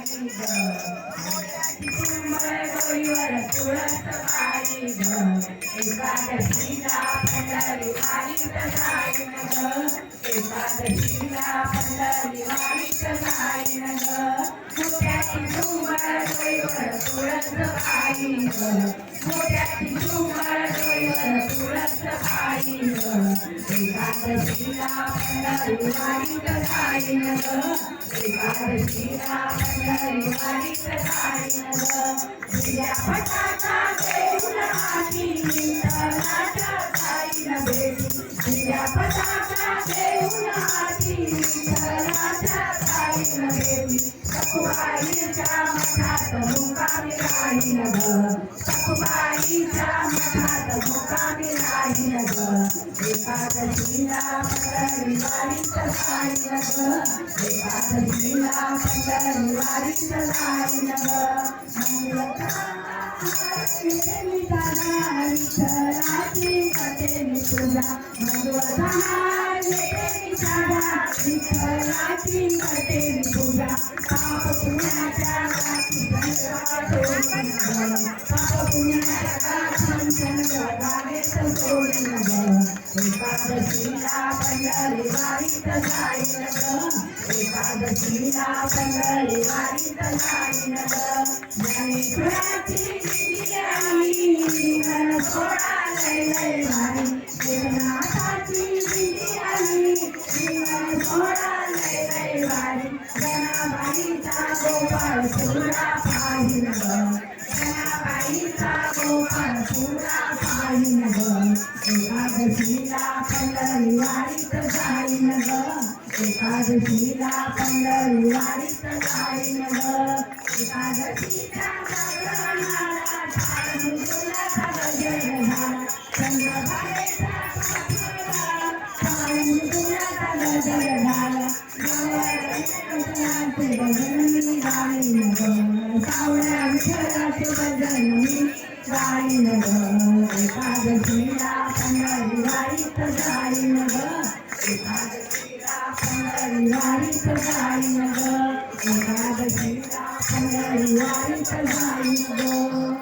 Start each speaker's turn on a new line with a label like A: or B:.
A: मोठ्याची कुंभळ डोईवर तुळस पायी एकादशीला पंढरी वारीत जाईन एकादशीला पंढरी वारीत जाईन मोठ्याची कुंभळ डोईवर तुळस पायी मोठ्याची कुंभळ डोईवर तुळस पायी एकादशीला पंढरी वारीत जाईन एकादशीला पंढरी वारीत जाईन दिल्या पटाचा देऊन आधी विठ्ठलाच्या जाईन भेटी दिल्या पटाचा देऊन आधी विठ्ठलाच्या जाईन भेटी सखुबाईच्या मठात मुक्कामी राहीन सखुबाईच्या मठात मुक्कामी राहीन एकादशीला पंढरी वारीत जाईन एकादशीला पंढरी वारीत जाईन विठ्ठलाची कटेली तुझा विठ्ठलाची कटेली तुझा पाप पुण्याच्या पाप पुण्याच्या एकादशीला पंढरी वारीत जाईन एकादशीला पंढरी वारीत जाईन ज्ञानेश्वराची दिंडी आली मन सोडा लय लय भारी जगन्नाथाची दिंडी आली मन सोडा लय लय भारी जनाबाईचा गोपाळ पुरा पाहिन जनाबाईचा गोपाळ पुरा पाहिन एकादशीला पंढरी वारीत जाईन एकादशीला पंढरी वारीत जाईन एकादशीच्या जागरणाला मुकुला गजर झाला चंद्रभागेचा मुकुला गजर झाला विठ्ठलाचे भजन मी गाईन सावळ्या विठ्ठलाचे भजन मी गाईन एकादशीला पंढरी वारीत जाईन एकादशीला पंढरी वारीत जाईन एकादशीला पंढरी वारीत जाईन